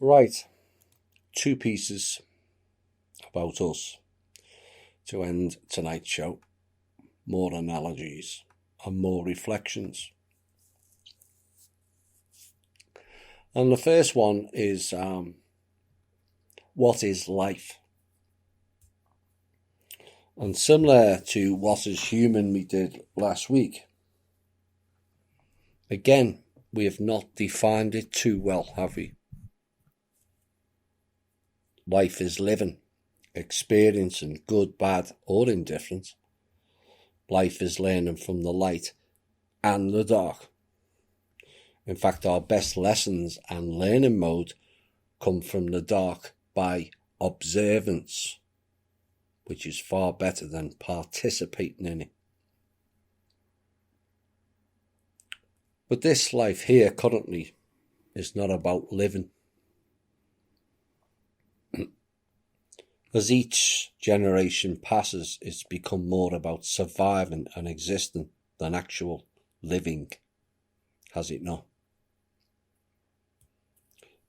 Right, two pieces about us to end tonight's show. More analogies and more reflections. And the first one is, what is life? And similar to what is human we did last week, again, we have not defined it too well, have we? Life is living, experiencing good, bad, or indifferent. Life is learning from the light and the dark. In fact, our best lessons and learning mode come from the dark by observance, which is far better than participating in it. But this life here currently is not about living. As each generation passes, it's become more about surviving and existing than actual living, has it not?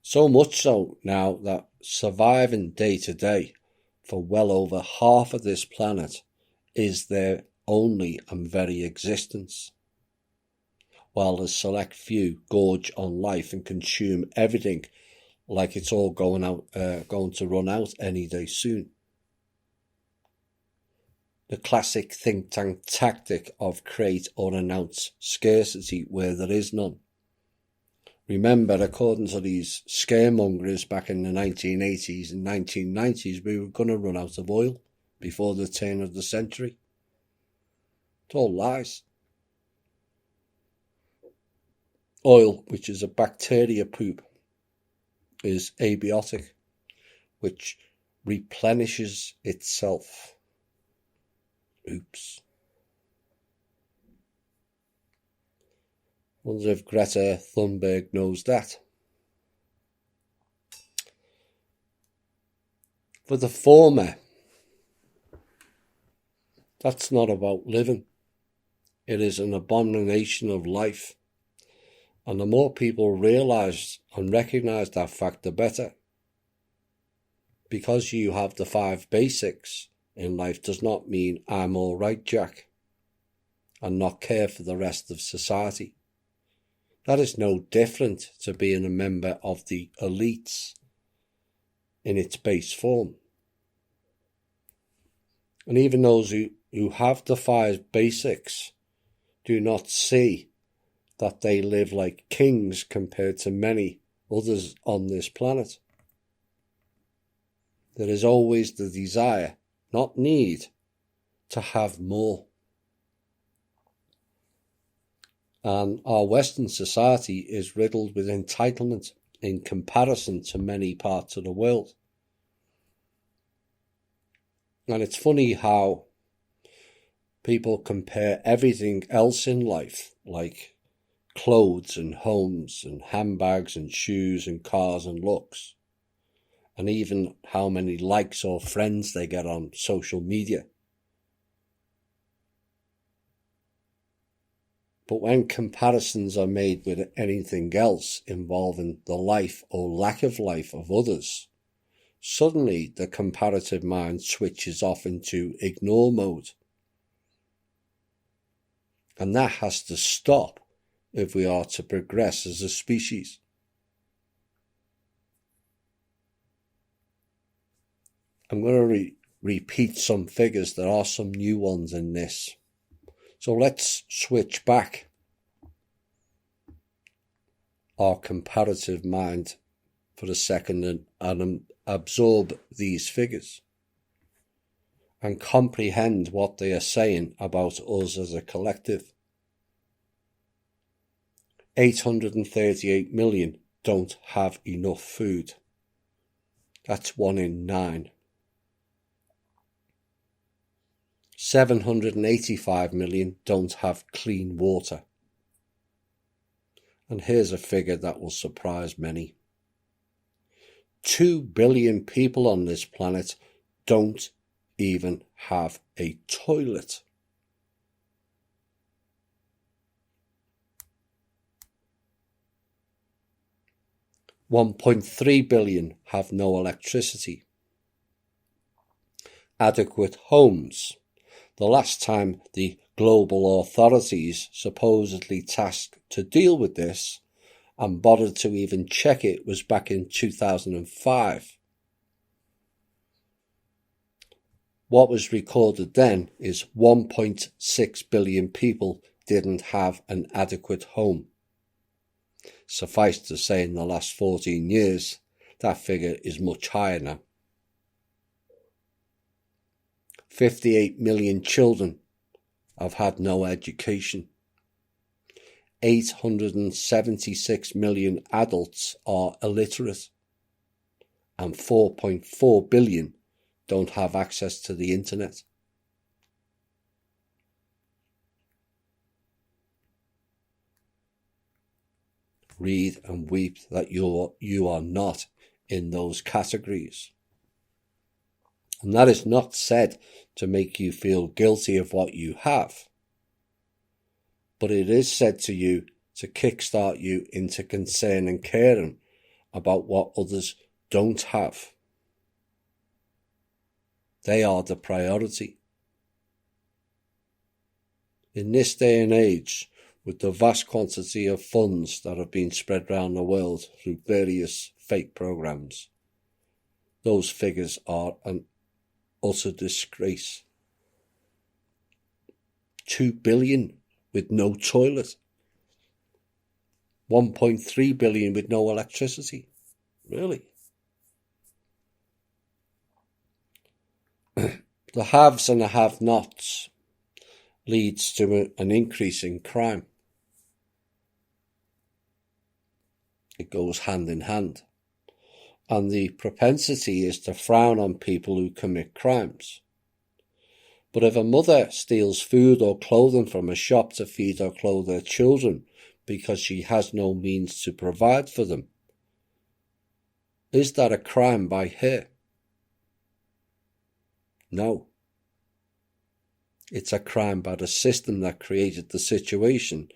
So much so now that surviving day to day for well over half of this planet is their only and very existence, while the select few gorge on life and consume everything like it's all going to run out any day soon. The classic think tank tactic of create or announce scarcity where there is none. Remember, according to these scaremongers back in the 1980s and 1990s, we were going to run out of oil before the turn of the century. It's all lies. Oil, which is a bacteria poop, is abiotic, which replenishes itself. Oops. Wonder if Greta Thunberg knows that. For the former, that's not about living. It is an abomination of life. And the more people realise and recognise that fact, the better. Because you have the 5 basics in life does not mean I'm all right, Jack, and not care for the rest of society. That is no different to being a member of the elites in its base form. And even those who have the 5 basics do not see that they live like kings compared to many others on this planet. There is always the desire, not need, to have more. And our Western society is riddled with entitlement in comparison to many parts of the world. And it's funny how people compare everything else in life, like clothes and homes and handbags and shoes and cars and looks, and even how many likes or friends they get on social media. But when comparisons are made with anything else involving the life or lack of life of others, suddenly the comparative mind switches off into ignore mode. And that has to stop if we are to progress as a species. I'm going to repeat some figures. There are some new ones in this. So let's switch back our comparative mind for a second and absorb these figures and comprehend what they are saying about us as a collective. 838 million don't have enough food. That's 1 in 9. 785 million don't have clean water. And here's a figure that will surprise many. 2 billion people on this planet don't even have a toilet. 1.3 billion have no electricity. Adequate homes. The last time the global authorities supposedly tasked to deal with this and bothered to even check it was back in 2005. What was recorded then is 1.6 billion people didn't have an adequate home. Suffice to say, in the last 14 years, that figure is much higher now. 58 million children have had no education. 876 million adults are illiterate. And 4.4 billion don't have access to the internet. Read and weep that you are not in those categories. And that is not said to make you feel guilty of what you have, but it is said to you to kickstart you into concern and caring about what others don't have. They are the priority. In this day and age, with the vast quantity of funds that have been spread around the world through various fake programs, those figures are an utter disgrace. 2 billion with no toilet. 1.3 billion with no electricity. Really? The haves and the have-nots leads to an increase in crime. It goes hand in hand. And the propensity is to frown on people who commit crimes. But if a mother steals food or clothing from a shop to feed or clothe her children because she has no means to provide for them, is that a crime by her? No. It's a crime by the system that created the situation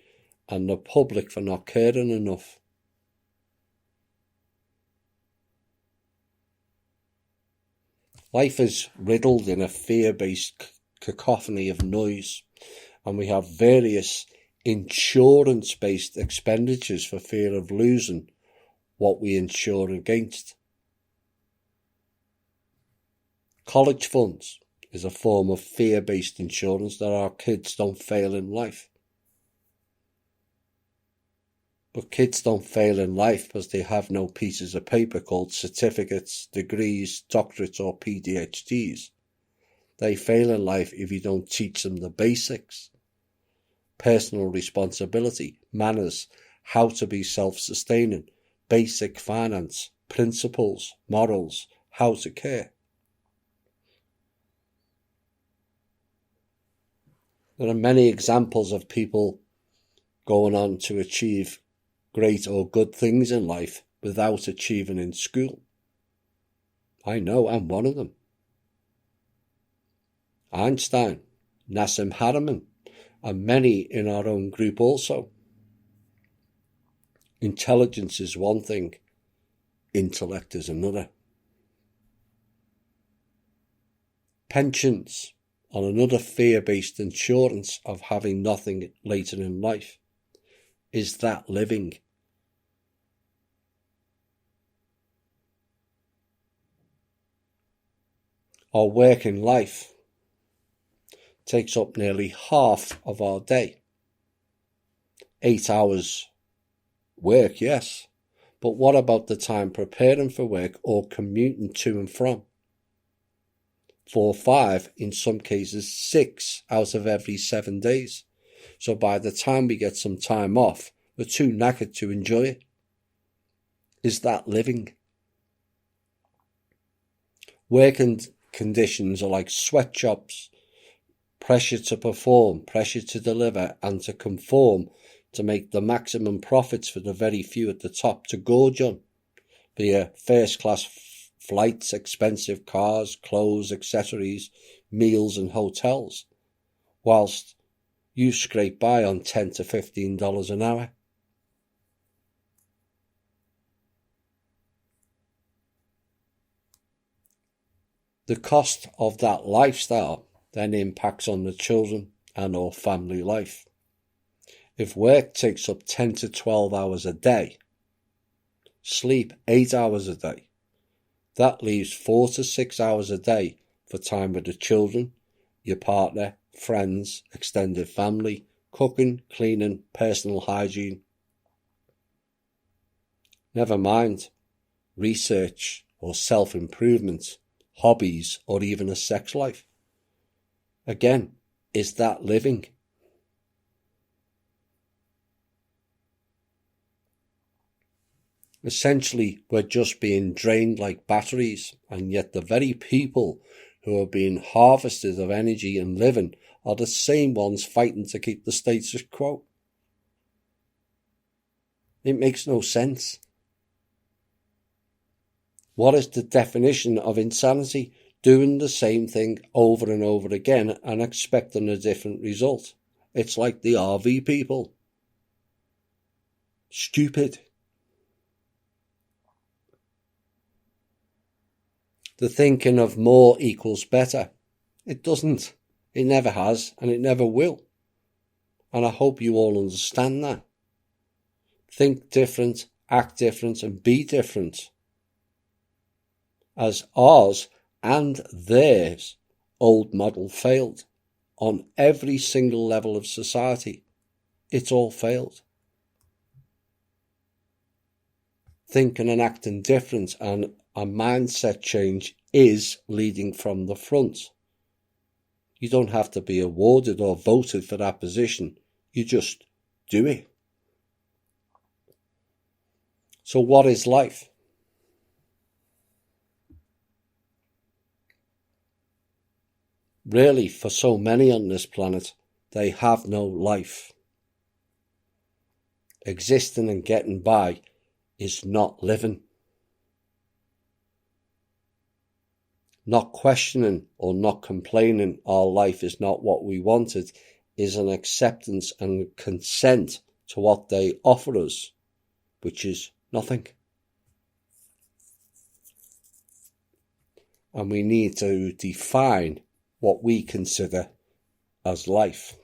and the public for not caring enough. Life is riddled in a fear-based cacophony of noise, and we have various insurance-based expenditures for fear of losing what we insure against. College funds is a form of fear-based insurance that our kids don't fail in life. But kids don't fail in life because they have no pieces of paper called certificates, degrees, doctorates or PhDs. They fail in life if you don't teach them the basics. Personal responsibility, manners, how to be self-sustaining, basic finance, principles, morals, how to care. There are many examples of people going on to achieve great or good things in life without achieving in school. I know I'm one of them. Einstein, Nassim Haramein, and many in our own group also. Intelligence is one thing, intellect is another. Pensions are another fear-based insurance of having nothing later in life. Is that living? Our working life takes up nearly half of our day. 8 hours work, yes, but what about the time preparing for work or commuting to and from? 4, 5, in some cases 6 out of every 7 days. So by the time we get some time off, we're too knackered to enjoy it. Is that living? Working conditions are like sweatshops. Pressure to perform, pressure to deliver and to conform to make the maximum profits for the very few at the top to gorge on. Be it first-class flights, expensive cars, clothes, accessories, meals and hotels, whilst you scrape by on $10 to $15 an hour. The cost of that lifestyle then impacts on the children and our family life. If work takes up 10 to 12 hours a day, sleep 8 hours a day, that leaves 4 to 6 hours a day for time with the children, your partner, friends, extended family, cooking, cleaning, personal hygiene. Never mind research or self-improvement, hobbies, or even a sex life. Again, is that living? Essentially, we're just being drained like batteries, and yet the very people who are being harvested of energy and living are the same ones fighting to keep the status quo. It makes no sense. What is the definition of insanity? Doing the same thing over and over again and expecting a different result. It's like the RV people. Stupid. The thinking of more equals better. It doesn't. It never has, and it never will. And I hope you all understand that. Think different, act different, and be different. As ours and theirs old model failed on every single level of society. It's all failed. Thinking and acting different and a mindset change is leading from the front. You don't have to be awarded or voted for that position. You just do it. So what is life? Really, for so many on this planet, they have no life. Existing and getting by is not living. Not questioning or not complaining our life is not what we wanted is an acceptance and consent to what they offer us, which is nothing. And we need to define what we consider as life.